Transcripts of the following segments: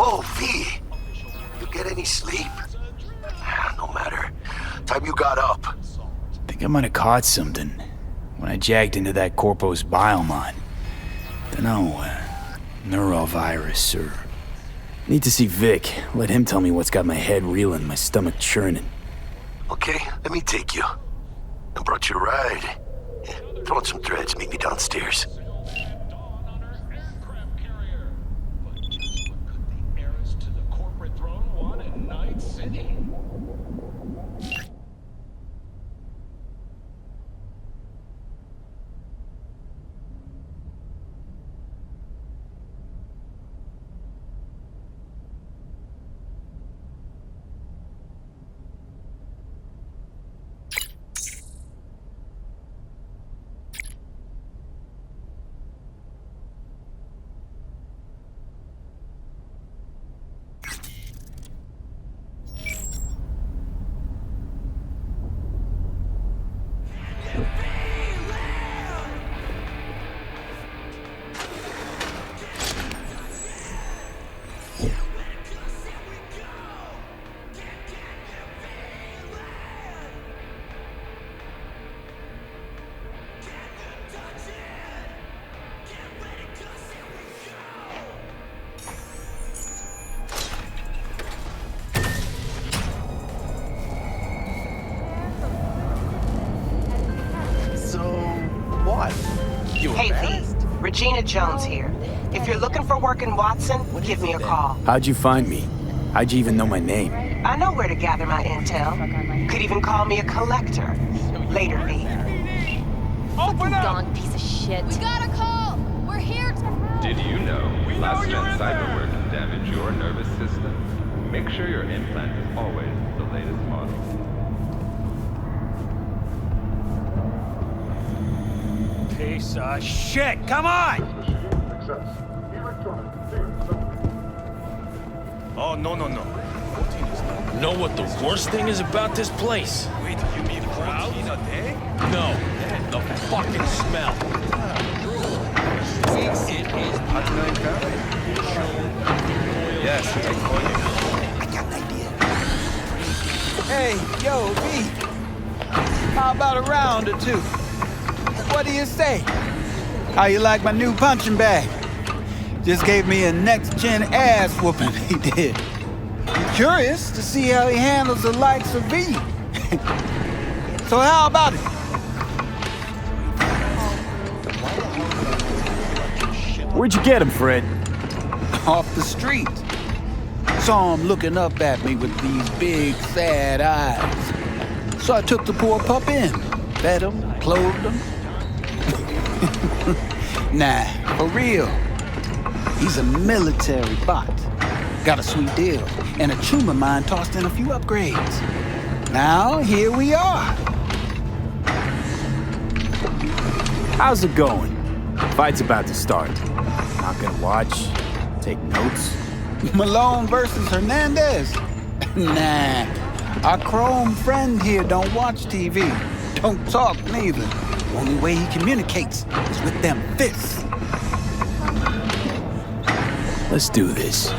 Oh, V! You get any sleep? No matter. Time you got up. Think I might have caught something when I jagged into that Corpo's biomon. Dunno, neurovirus or... Need to see Vic. Let him tell me what's got my head reeling, my stomach churning. Okay, let me take you. I brought you a ride. Throw in some threads, meet me downstairs. Hey, V. Regina Jones here. If you're looking for work in Watson, give me a call. How'd you find me? How'd you even know my name? I know where to gather my intel. Could even call me a collector. Later, V. Open up! Gone piece of shit. We got a call! We're here to help! Did you know last gen cyberware can damage your nervous system? Make sure your implant is always the latest model. Piece of shit! Come on! Oh, no. Know what the worst thing is about this place? Wait, you mean crowd? No, the fucking smell. Yes, I call you. I got an idea. Hey, yo, V. How about a round or two? What do you say? How you like my new punching bag? Just gave me a next-gen ass whooping, he did. Curious to see how he handles the likes of V. So how about it? Where'd you get him, Fred? Off the street. Saw him looking up at me with these big, sad eyes. So I took the poor pup in. Fed him, clothed him. Nah, for real. He's a military bot. Got a sweet deal, and a tumor mine tossed in a few upgrades. Now, here we are. How's it going? Fight's about to start. Not gonna watch? Take notes? Malone versus Hernandez? Nah, our Chrome friend here don't watch TV. Don't talk neither. Only way he communicates is with them fists. Let's do this.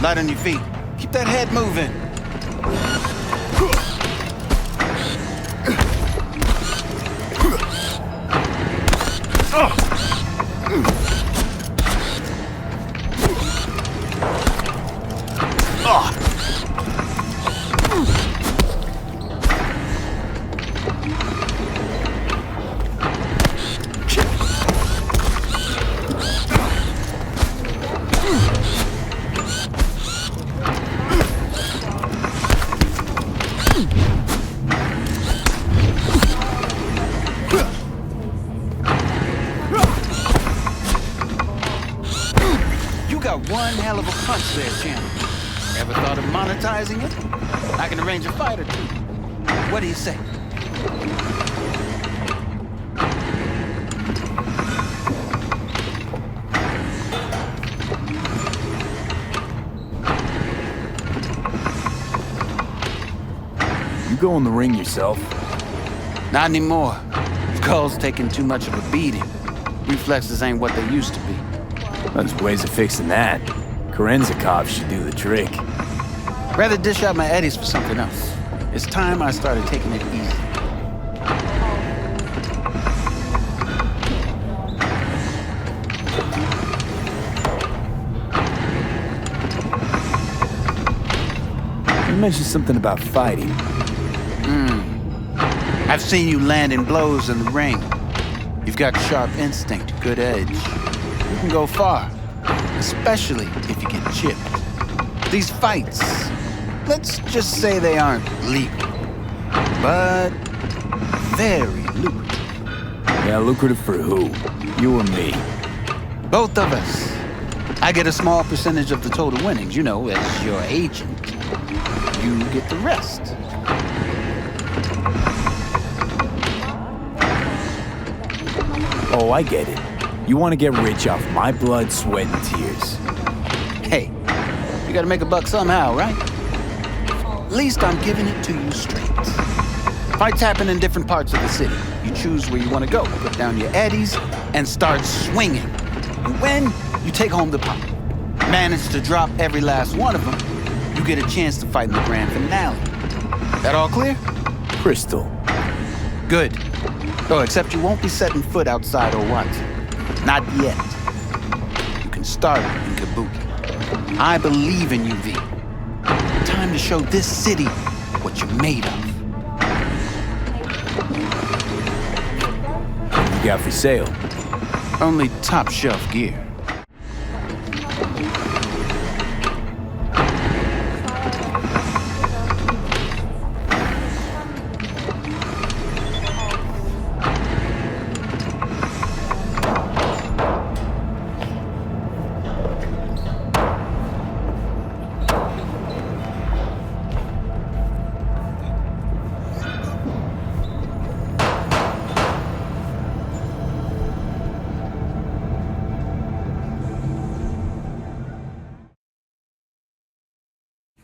Light on your feet. Keep that head moving. One hell of a punch there, champ. Ever thought of monetizing it? I can arrange a fight or two. What do you say? You go in the ring yourself? Not anymore. Skull's taking too much of a beating. Reflexes ain't what they used to be. There's ways of fixing that. Korenzakov should do the trick. Rather dish out my eddies for something else. It's time I started taking it easy. You mentioned something about fighting. I've seen you landing blows in the ring. You've got sharp instinct, good edge. You can go far, especially if you get chipped. These fights, let's just say they aren't legal, but very lucrative. Yeah, lucrative for who? You or me? Both of us. I get a small percentage of the total winnings, you know, as your agent. You get the rest. Oh, I get it. You want to get rich off my blood, sweat, and tears. Hey, you gotta make a buck somehow, right? At least I'm giving it to you straight. Fights happen in different parts of the city. You choose where you want to go, put down your eddies, and start swinging. You win, you take home the pot. Manage to drop every last one of them, you get a chance to fight in the grand finale. That all clear? Crystal. Good. Oh, except you won't be setting foot outside or Watson. Not yet. You can start in Kabuki. I believe in you, V. Time to show this city what you're made of. What you got for sale? Only top shelf gear.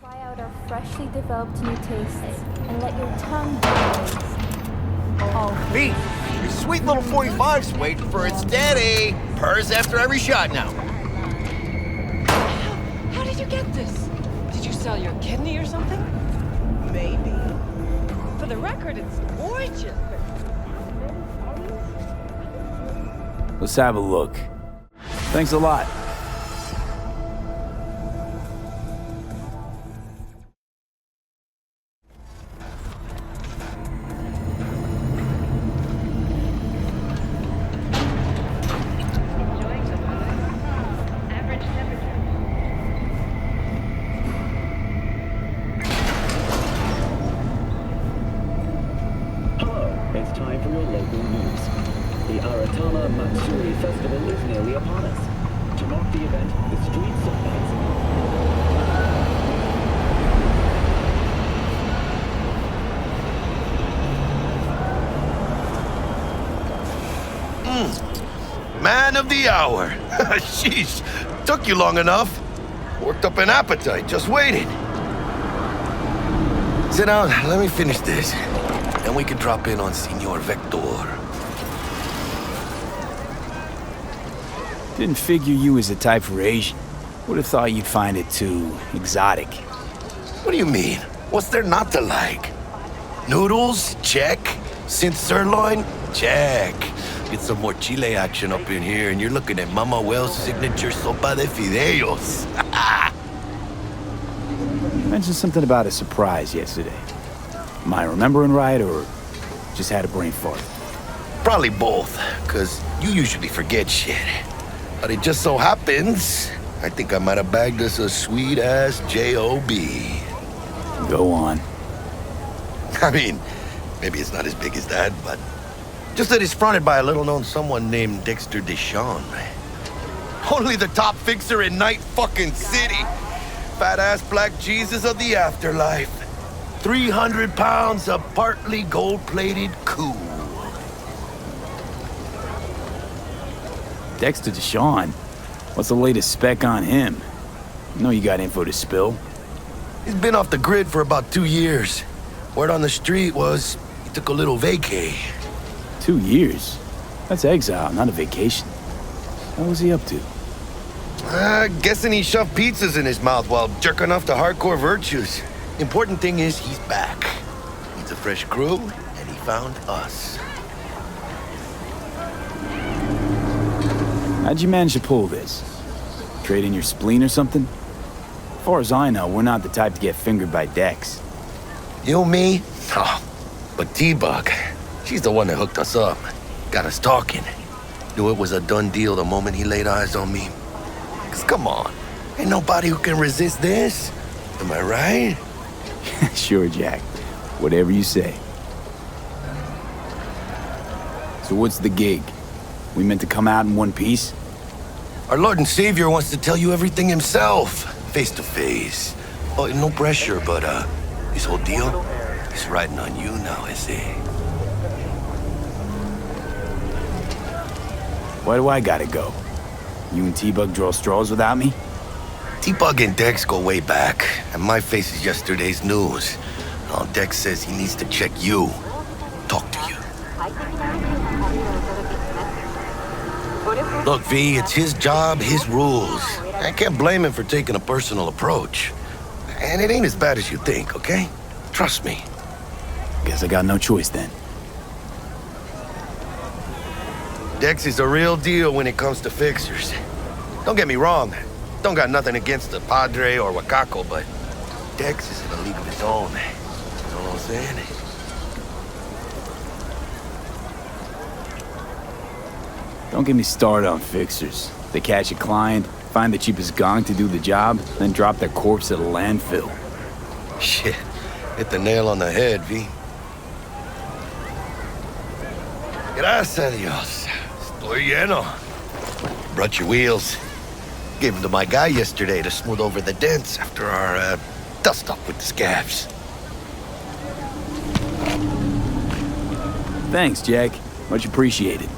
Try out our freshly developed new tastes and let your tongue be amazed. Oh, V, your sweet little 45's waiting for its daddy. Purrs after every shot now. How did you get this? Did you sell your kidney or something? Maybe. For the record, it's gorgeous. Let's have a look. Thanks a lot. It's time for your local news. The Aratama Matsuri Festival is nearly upon us. To mark the event, the streets of Man of the hour. Sheesh, took you long enough. Worked up an appetite, just waiting. Sit down, let me finish this. Then we can drop in on Senor Vector. Didn't figure you was the type for Asian. Would have thought you'd find it too exotic. What do you mean? What's there not to like? Noodles? Check. Synth sirloin? Check. Get some more Chile action up in here, and you're looking at Mama Wells' signature sopa de fideos. You mentioned something about a surprise yesterday. Am I remembering right, or just had a brain fart? Probably both, because you usually forget shit. But it just so happens, I think I might have bagged us a sweet-ass J.O.B. Go on. I mean, maybe it's not as big as that, but just that it's fronted by a little-known someone named Dexter Deshawn. Only the top fixer in Night fucking City. Fat-ass black Jesus of the afterlife. 300 pounds of partly gold-plated cool. Dexter Deshawn? What's the latest spec on him? I know you got info to spill. He's been off the grid for about 2 years. Word on the street was he took a little vacay. 2 years? That's exile, not a vacation. What was he up to? Guessing he shoved pizzas in his mouth while jerking off to hardcore virtues. Important thing is he's back. Needs a fresh crew, and he found us. How'd you manage to pull this? Trade in your spleen or something? As far as I know, we're not the type to get fingered by Dex. You, me? Oh, but T-Bug, she's the one that hooked us up. Got us talking. Knew it was a done deal the moment he laid eyes on me. 'Cause come on, ain't nobody who can resist this. Am I right? Sure, Jack. Whatever you say. So what's the gig? We meant to come out in one piece? Our Lord and Savior wants to tell you everything himself, face to face. Oh, no pressure, but this whole deal is riding on you now, I see. Why do I gotta go? You and T-Bug draw straws without me? T-Bug and Dex go way back, and my face is yesterday's news. Now Dex says he needs to check you, talk to you. Look, V, it's his job, his rules. I can't blame him for taking a personal approach. And it ain't as bad as you think, okay? Trust me. Guess I got no choice then. Dex is a real deal when it comes to fixers. Don't get me wrong. Don't got nothing against the Padre or Wakako, but Dex is in a league of his own. You know what I'm saying? Don't get me started on fixers. They catch a client, find the cheapest gong to do the job, then drop their corpse at a landfill. Shit. Hit the nail on the head, V. Gracias a Dios. Estoy lleno. Brought your wheels. Gave them to my guy yesterday to smooth over the dents after our dust-up with the scabs. Thanks, Jack. Much appreciated.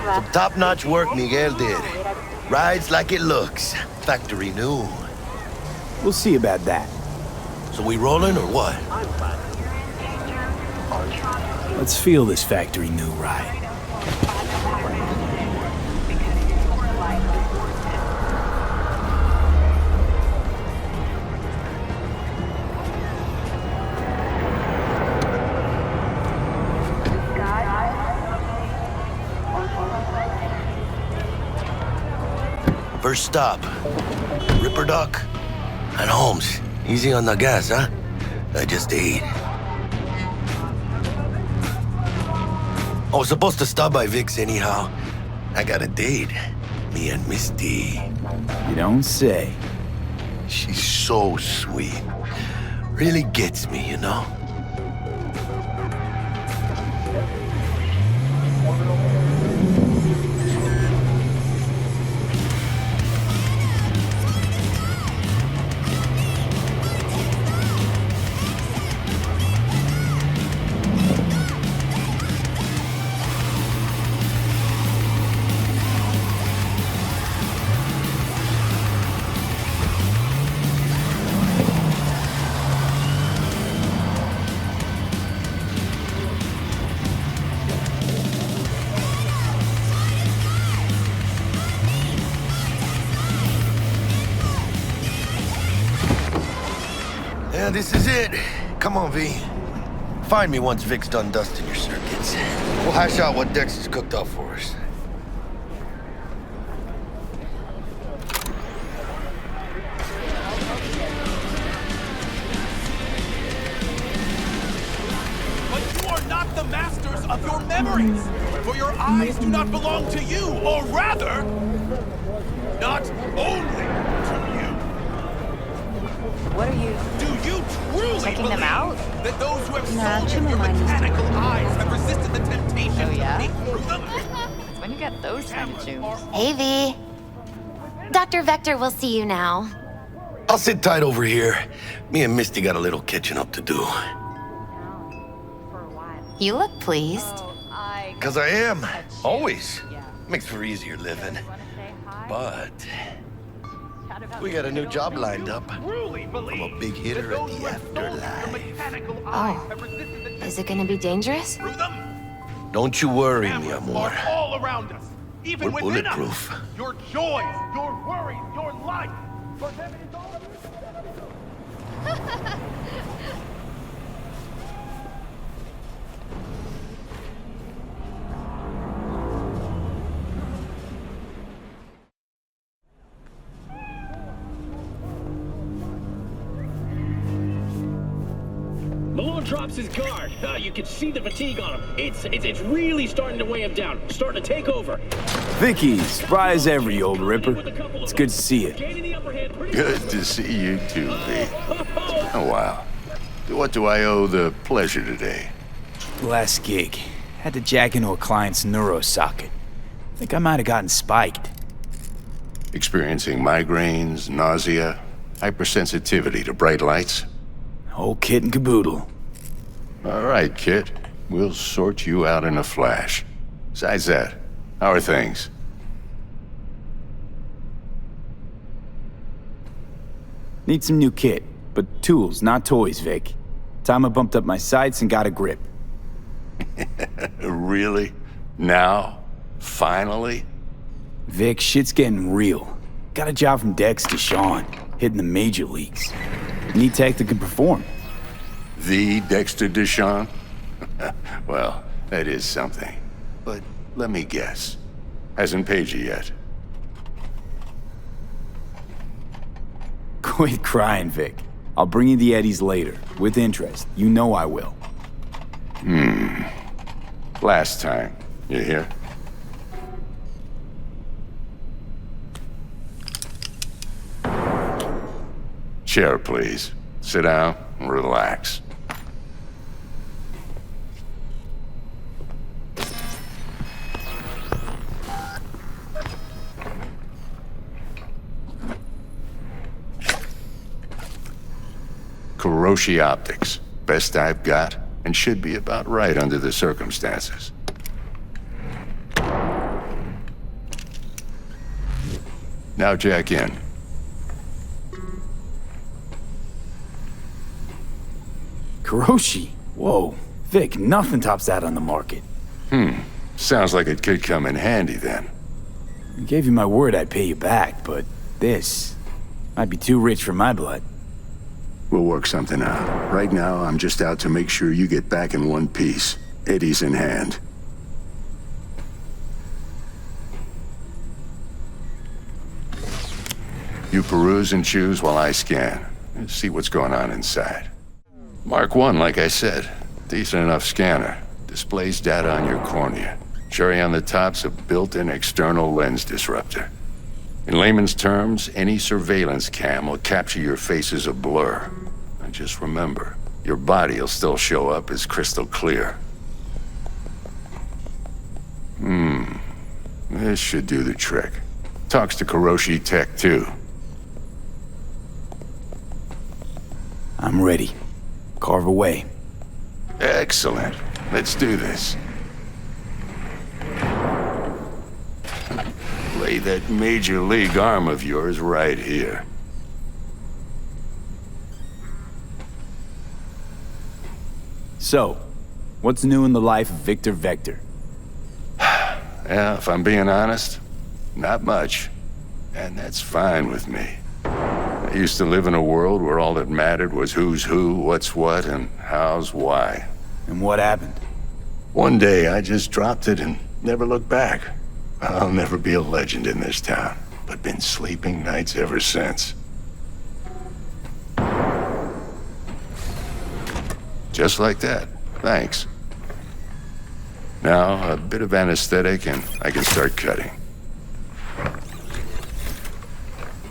Some top-notch work Miguel did. Rides like it looks. Factory new. We'll see about that. So we rolling or what? Let's feel this factory new ride. First stop, Ripperdoc and Holmes. Easy on the gas, huh? I just ate. I was supposed to stop by Vic's anyhow. I got a date. Me and Misty. You don't say. She's so sweet. Really gets me, you know? Yeah, this is it. Come on, V. Find me once Vic's done dusting your circuits. We'll hash out what Dex has cooked up for us. But you are not the masters of your memories, for your eyes do not belong to you, or rather, not only to you. What are you? Do you truly checking them believe out? that those who have Nah, sold you your mechanical eyes have resisted the temptation Oh, yeah? to peek through them? It's when you get those kind of tunes. Hey, V. Dr. Vector will see you now. I'll sit tight over here. Me and Misty got a little catching up to do. You look pleased. 'Cause I am. Always. Makes for easier living. But we got a new job lined up from a big hitter at the afterlife. Oh, Is it gonna be dangerous? Through them? Don't you worry, mi Cameras amor. are all around us. Even We're within bulletproof. us. Your joys, your worries, your life. For them it is all Malone drops his guard. You can see the fatigue on him. It's really starting to weigh him down. Starting to take over. Vicky, surprise every old Ripper. It's good to see you. Good to see you too, V. Oh, wow. What do I owe the pleasure today? Last gig. Had to jack into a client's neuro socket. Think I might have gotten spiked. Experiencing migraines, nausea, hypersensitivity to bright lights? Whole kit and caboodle. All right, kid. We'll sort you out in a flash. Besides that, how are things? Need some new kit, but tools, not toys, Vic. Time I bumped up my sights and got a grip. Really? Now? Finally? Vic, shit's getting real. Got a job from Dex to Sean, hitting the major leagues. Need tech that can perform. The Dexter Deshawn? Well, that is something. But let me guess. Hasn't paid you yet. Quit crying, Vic. I'll bring you the eddies later, with interest. You know I will. Last time. You hear? Chair, please. Sit down and relax. Kuroshi Optics. Best I've got, and should be about right under the circumstances. Now jack in. Kuroshi? Whoa. Vic, nothing tops that on the market. Sounds like it could come in handy then. I gave you my word I'd pay you back, but this might be too rich for my blood. We'll work something out. Right now, I'm just out to make sure you get back in one piece. Eddie's in hand. You peruse and choose while I scan. See what's going on inside. Mark 1, like I said. Decent enough scanner. Displays data on your cornea. Cherry on the top's a built-in external lens disruptor. In layman's terms, any surveillance cam will capture your face as a blur. And just remember, your body will still show up as crystal clear. This should do the trick. Talks to Kuroshi Tech, too. I'm ready. Carve away. Excellent. Let's do this. Lay that major league arm of yours right here. So, what's new in the life of Victor Vector? Yeah, if I'm being honest, not much. And that's fine with me. I used to live in a world where all that mattered was who's who, what's what, and how's why. And what happened? One day, I just dropped it and never looked back. I'll never be a legend in this town, but been sleeping nights ever since. Just like that. Thanks. Now, a bit of anesthetic and I can start cutting.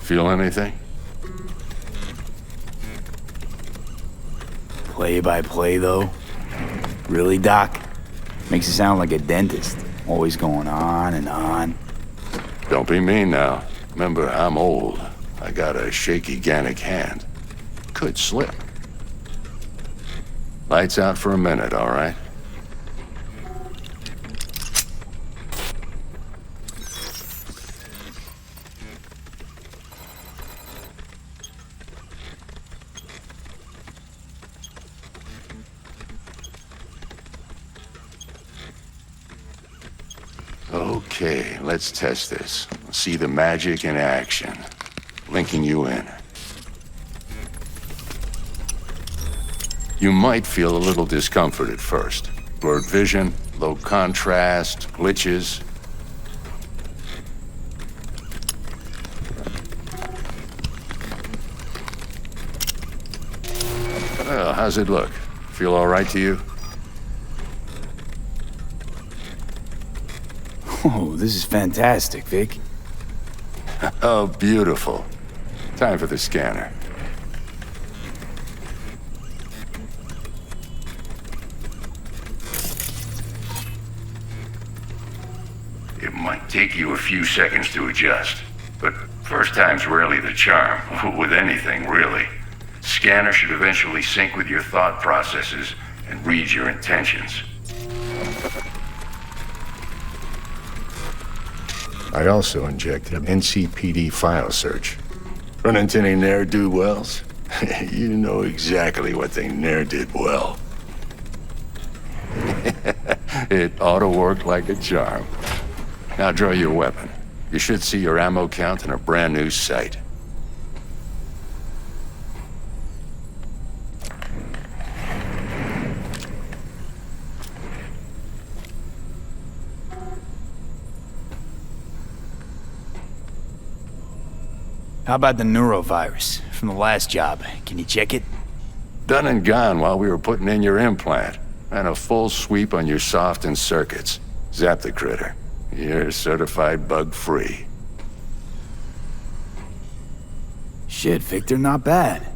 Feel anything? Play by play, though? Really, Doc? Makes you sound like a dentist. Always going on and on. Don't be mean now. Remember, I'm old. I got a shaky Gannic hand. Could slip. Lights out for a minute, all right? Okay, let's test this. See the magic in action. Linking you in. You might feel a little discomfort at first. Blurred vision, low contrast, glitches. Well, how's it look? Feel all right to you? Oh, this is fantastic, Vic. Oh, beautiful. Time for the scanner. It might take you a few seconds to adjust, but first time's rarely the charm, with anything, really. Scanner should eventually sync with your thought processes and read your intentions. I also injected an NCPD file search. Run into any ne'er-do-wells? You know exactly what they ne'er did well. It ought to work like a charm. Now draw your weapon. You should see your ammo count in a brand new sight. How about the neurovirus from the last job? Can you check it? Done and gone while we were putting in your implant. And a full sweep on your soft and circuits. Zap the critter. You're certified bug-free. Shit, Victor, not bad.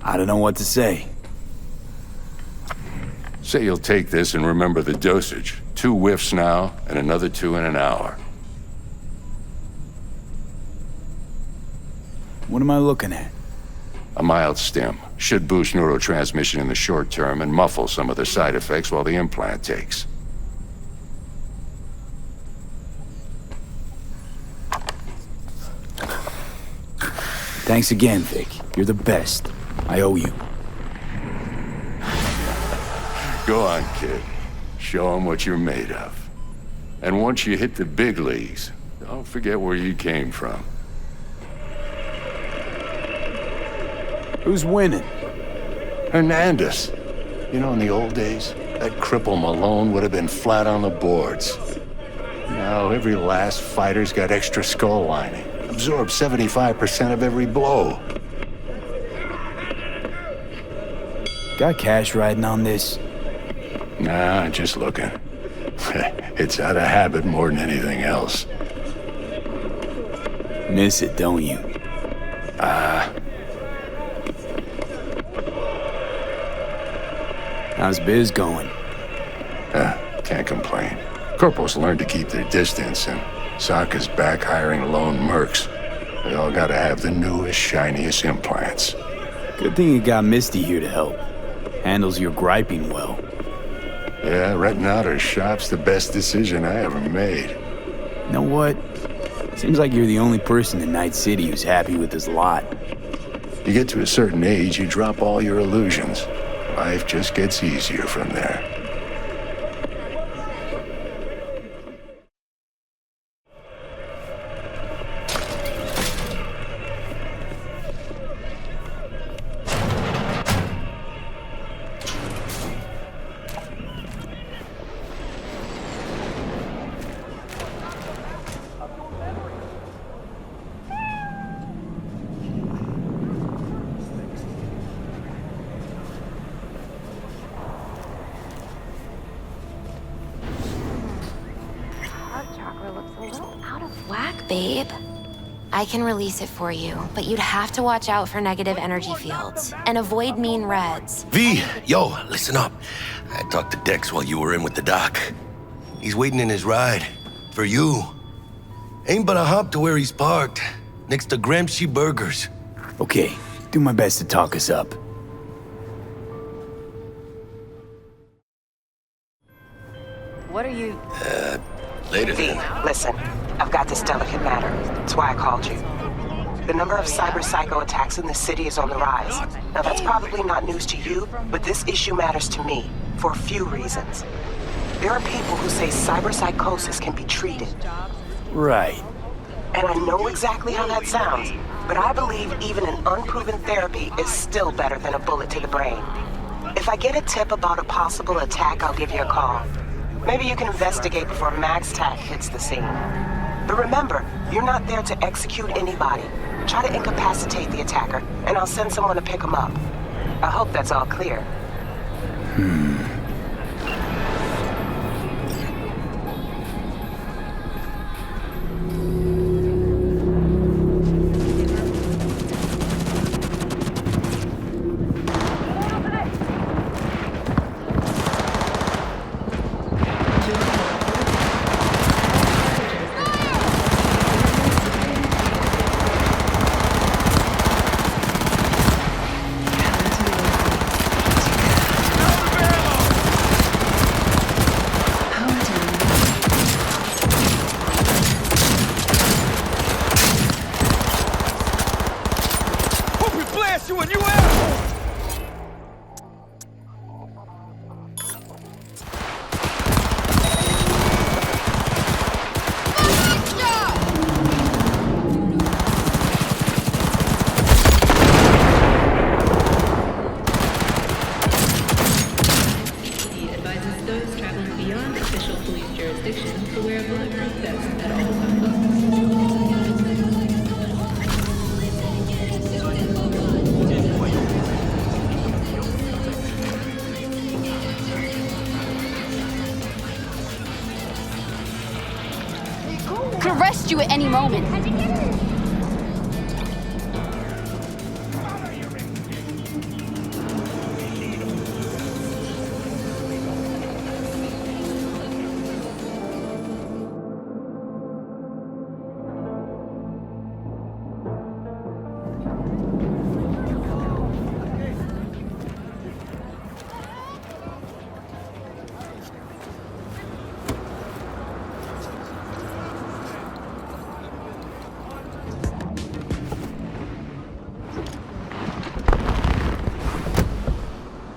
I don't know what to say. Say you'll take this and remember the dosage. 2 whiffs now, and another 2 in an hour. What am I looking at? A mild stim. Should boost neurotransmission in the short term and muffle some of the side effects while the implant takes. Thanks again, Vic. You're the best. I owe you. Go on, kid. Show 'em what you're made of. And once you hit the big leagues, don't forget where you came from. Who's winning? Hernandez. You know, in the old days, that cripple Malone would have been flat on the boards. Now, every last fighter's got extra skull lining. Absorbs 75% of every blow. Got cash riding on this? Nah, just looking. It's out of habit more than anything else. Miss it, don't you? How's biz going? Can't complain. Corpos learned to keep their distance, and Sokka's back hiring lone mercs. They all gotta have the newest, shiniest implants. Good thing you got Misty here to help. Handles your griping well. Yeah, renting out her shop's the best decision I ever made. You know what? Seems like you're the only person in Night City who's happy with this lot. You get to a certain age, you drop all your illusions. Life just gets easier from there. Babe, I can release it for you, but you'd have to watch out for negative energy fields and avoid mean reds. V, yo, listen up. I talked to Dex while you were in with the doc. He's waiting in his ride. For you. Ain't but a hop to where he's parked. Next to Gramsci Burgers. Okay, do my best to talk us up. What are you... Later V, then. listen. I've got this delicate matter. That's why I called you. The number of cyber-psycho attacks in the city is on the rise. Now, that's probably not news to you, but this issue matters to me for a few reasons. There are people who say cyberpsychosis can be treated. Right. And I know exactly how that sounds, but I believe even an unproven therapy is still better than a bullet to the brain. If I get a tip about a possible attack, I'll give you a call. Maybe you can investigate before Max Tack hits the scene. But remember, you're not there to execute anybody. Try to incapacitate the attacker, and I'll send someone to pick him up. I hope that's all clear. Could arrest you at any moment.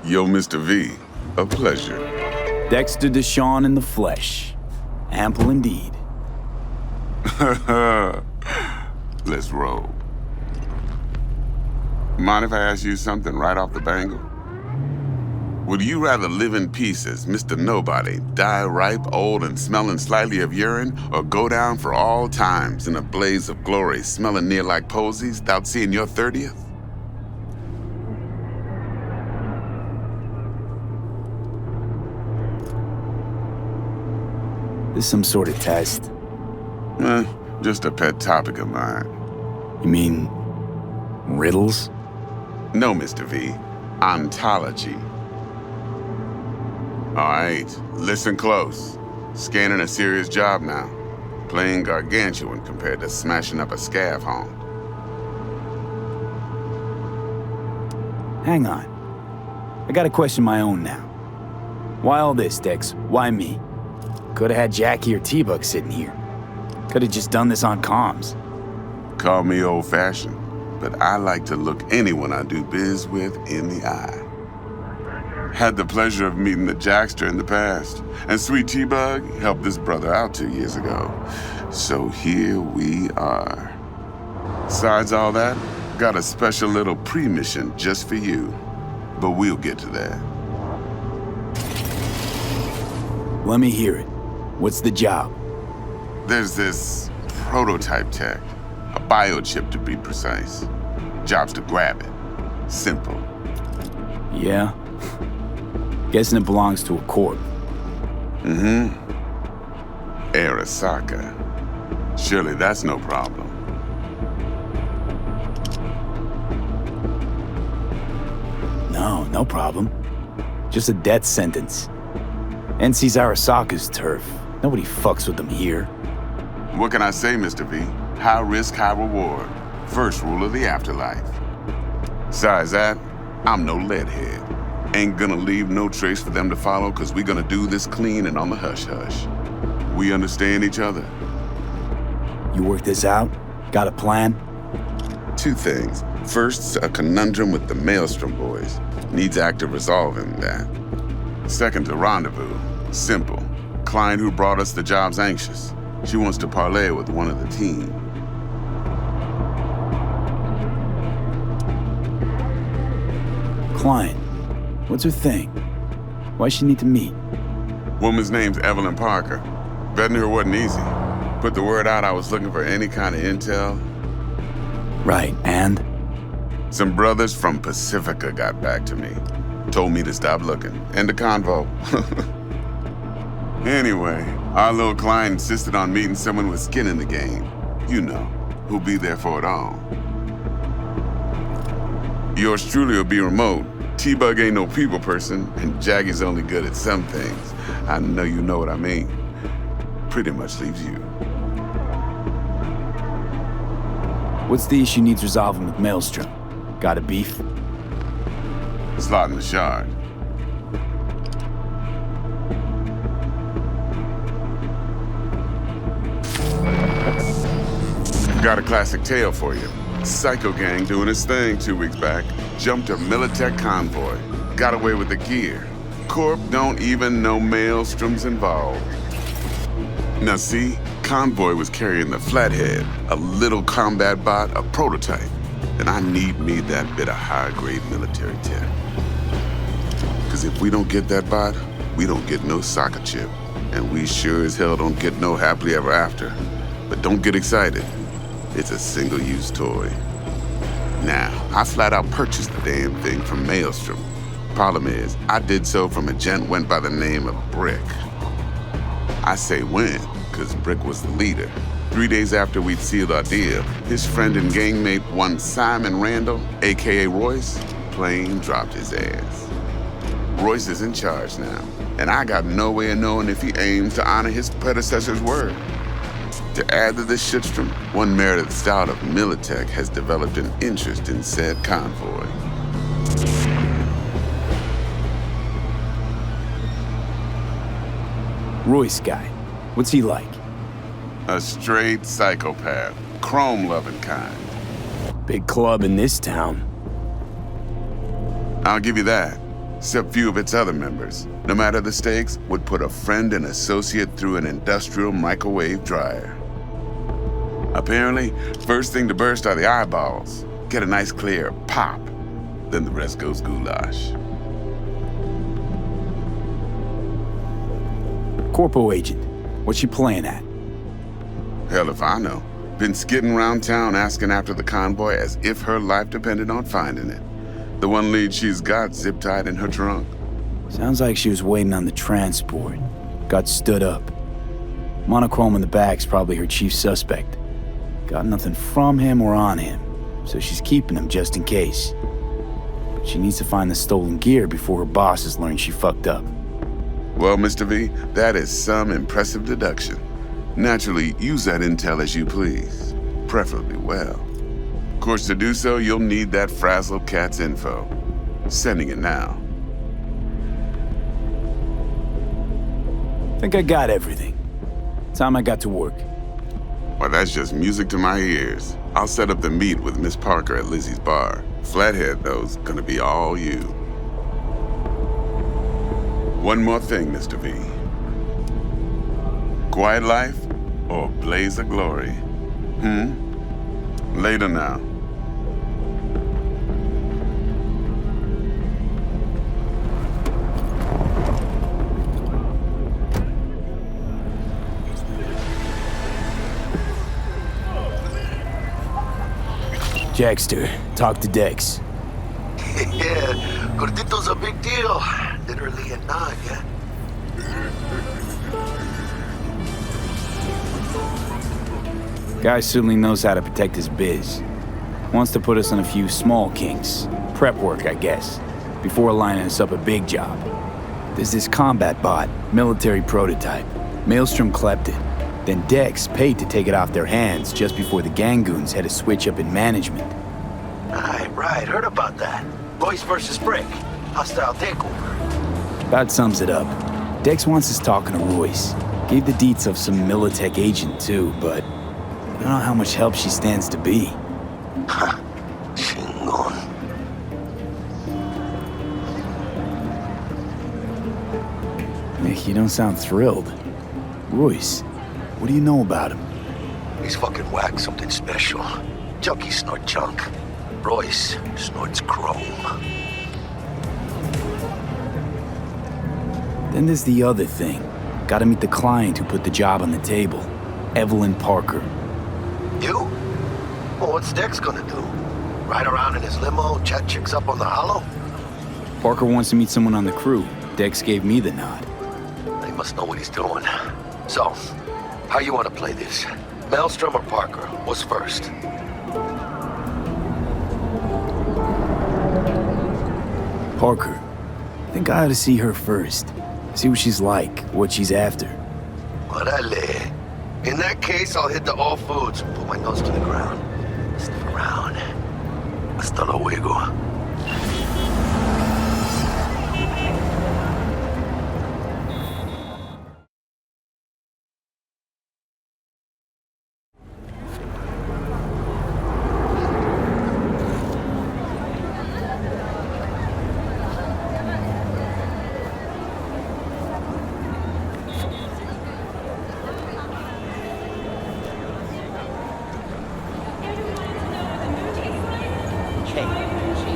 Yo, Mr. V, a pleasure. Dexter Deshawn in the flesh. Ample indeed. Let's roll. Mind if I ask you something right off the bangle? Would you rather live in peace as Mr. Nobody, die ripe, old, and smelling slightly of urine, or go down for all times in a blaze of glory, smelling near like posies, without seeing your 30th? This some sort of test? Just a pet topic of mine. You mean riddles? No, Mr. V. Ontology. All right, listen close. Scanning a serious job now. Playing gargantuan compared to smashing up a scav home. Hang on. I got a question my own now. Why all this, Dex? Why me? Could have had Jackie or T-Bug sitting here. Could have just done this on comms. Call me old-fashioned, but I like to look anyone I do biz with in the eye. Had the pleasure of meeting the Jackster in the past, and sweet T-Bug helped this brother out 2 years ago. So here we are. Besides all that, got a special little pre-mission just for you. But we'll get to that. Let me hear it. What's the job? There's this prototype tech, a biochip to be precise. Job's to grab it. Simple. Yeah? Guessing it belongs to a corp. Mm-hmm. Arasaka. Surely that's no problem. No problem. Just a death sentence. NC's Arasaka's turf. Nobody fucks with them here. What can I say, Mr. V? High risk, high reward. First rule of the afterlife. Besides that, I'm no leadhead. Ain't gonna leave no trace for them to follow, cause we gonna do this clean and on the hush-hush. We understand each other. You work this out? Got a plan? 2 things. First, a conundrum with the Maelstrom boys. Needs active resolving that. Second, a rendezvous. Simple. Client who brought us the job's anxious. She wants to parlay with one of the team. Client. What's her thing? Why she need to meet? Woman's name's Evelyn Parker. Vetting her wasn't easy. Put the word out I was looking for any kind of intel. Right, and? Some brothers from Pacifica got back to me. Told me to stop looking. End of convo. Anyway, our little client insisted on meeting someone with skin in the game. You know, who'll be there for it all. Yours truly will be remote. T-Bug ain't no people person, and Jaggy's only good at some things. I know you know what I mean. Pretty much leaves you. What's the issue needs resolving with Maelstrom? Got a beef? Slot in the shard. Got a classic tale for you. Psycho gang doing his thing 2 weeks back. Jumped a Militech convoy. Got away with the gear. Corp don't even know Maelstrom's involved. Now see, convoy was carrying the Flathead, a little combat bot, a prototype. And I need me that bit of high-grade military tech. Because if we don't get that bot, we don't get no soccer chip. And we sure as hell don't get no happily ever after. But don't get excited. It's a single-use toy. Now, I flat out purchased the damn thing from Maelstrom. Problem is, I did so from a gent went by the name of Brick. I say when, because Brick was the leader. 3 days after we'd sealed our deal, his friend and gangmate, one Simon Randall, a.k.a. Royce, plain dropped his ass. Royce is in charge now, and I got no way of knowing if he aims to honor his predecessor's word. To add to this shitstrom, one merited stout of Militech has developed an interest in said convoy. Royce guy. What's he like? A straight psychopath. Chrome-loving kind. Big club in this town. I'll give you that. Except few of its other members, no matter the stakes, would put a friend and associate through an industrial microwave dryer. Apparently, first thing to burst are the eyeballs. Get a nice clear pop. Then the rest goes goulash. Corpo agent. What's she playing at? Hell if I know. Been skidding around town asking after the convoy as if her life depended on finding it. The one lead she's got zip-tied in her trunk. Sounds like she was waiting on the transport. Got stood up. Monochrome in the back's probably her chief suspect. Got nothing from him or on him, so she's keeping him just in case. But she needs to find the stolen gear before her bosses learn she fucked up. Well, Mr. V, that is some impressive deduction. Naturally, use that intel as you please, preferably well. Of course, to do so, you'll need that frazzled cat's info. Sending it now. Think I got everything. Time I got to work. Well, that's just music to my ears. I'll set up the meet with Miss Parker at Lizzie's bar. Flathead, though's gonna be all you. One more thing, Mr. V. Quiet life or blaze of glory? Later now. Jackster, talk to Dex. Yeah, Gordito's a big deal. Literally a nod, yeah? Guy certainly knows how to protect his biz. Wants to put us on a few small kinks. Prep work, I guess. Before lining us up a big job. There's this combat bot, military prototype. Maelstrom clept it. Then Dex paid to take it off their hands just before the Gangoons had a switch up in management. Right, heard about that. Royce versus Brick. Hostile takeover. About sums it up. Dex wants us talking to Royce. Gave the deets of some Militech agent too, but I don't know how much help she stands to be. Ha. Chingon. Nick, you don't sound thrilled. Royce, what do you know about him? He's fucking whack, something special. Junkies snort junk. Royce snorts chrome. Then there's the other thing. Gotta meet the client who put the job on the table. Evelyn Parker. You? Well, what's Dex gonna do? Ride around in his limo, chat chicks up on the hollow? Parker wants to meet someone on the crew. Dex gave me the nod. He must know what he's doing. So, how you want to play this? Maelstrom or Parker? What's first? Parker. I think I ought to see her first. See what she's like, what she's after. Orale. In that case, I'll hit the all foods and put my nose to the ground. Sniff around. Hasta luego.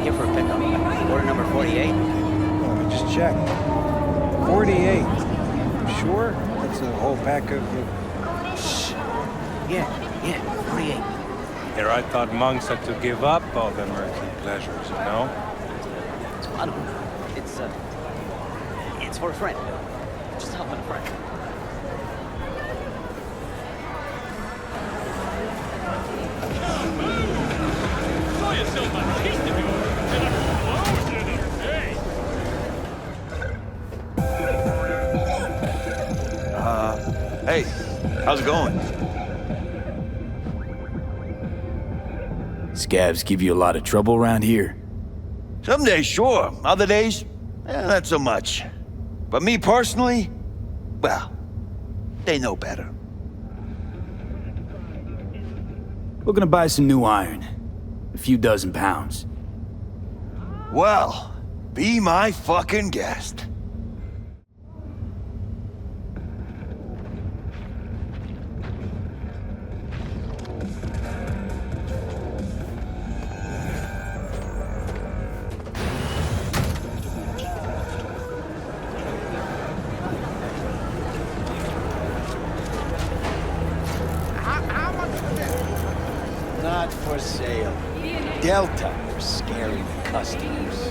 Here for a pickup. Order number 48. Let me just check. 48. Sure? That's a whole pack of... Shh. Yeah, 48. Here I thought monks had to give up all their earthly pleasures, you know? It's a lot of them. It's for a friend. Just helping a friend. Hey, how's it going? Scabs give you a lot of trouble around here? Some days, sure. Other days, not so much. But me personally, well, they know better. Looking to buy some new iron. A few dozen pounds. Well, be my fucking guest. Not for sale. Delta for scaring the customers.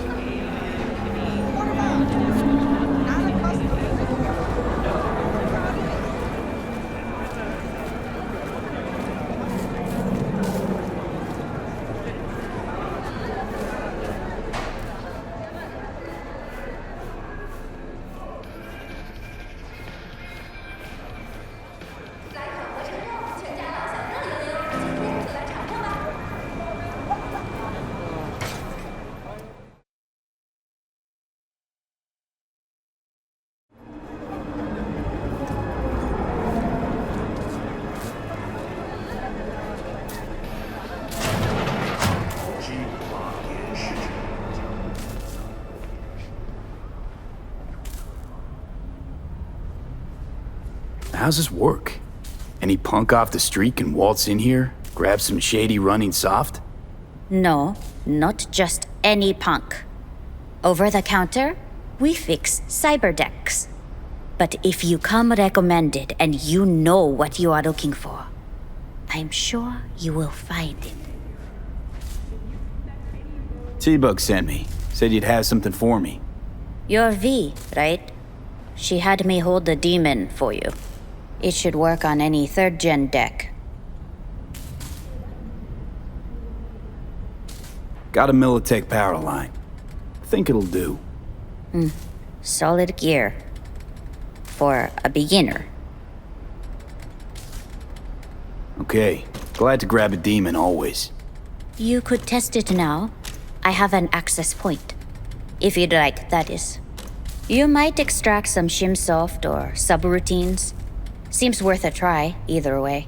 How's this work? Any punk off the street can waltz in here, grab some shady running soft? No, not just any punk. Over the counter, we fix cyberdecks. But if you come recommended and you know what you are looking for, I'm sure you will find it. T-Bug sent me. Said you'd have something for me. You're V, right? She had me hold the demon for you. It should work on any 3rd-gen deck. Got a Militech power line. Think it'll do. Solid gear. For a beginner. Okay, glad to grab a demon always. You could test it now. I have an access point. If you'd like, that is. You might extract some shimsoft or subroutines. Seems worth a try, either way.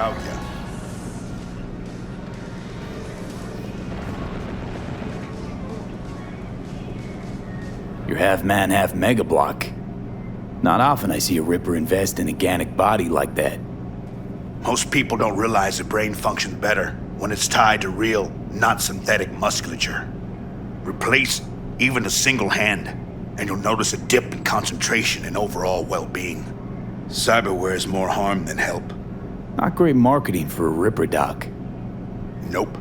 Oh, yeah. You're half man, half mega block. Not often I see a Ripper invest in a organic body like that. Most people don't realize the brain functions better when it's tied to real, not synthetic musculature. Replace even a single hand, and you'll notice a dip in concentration and overall well-being. Cyberware is more harm than help. Not great marketing for a Ripperdoc. Nope.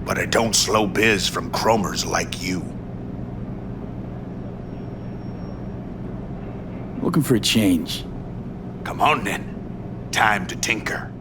But I don't slow biz from chromers like you. Looking for a change. Come on then. Time to tinker.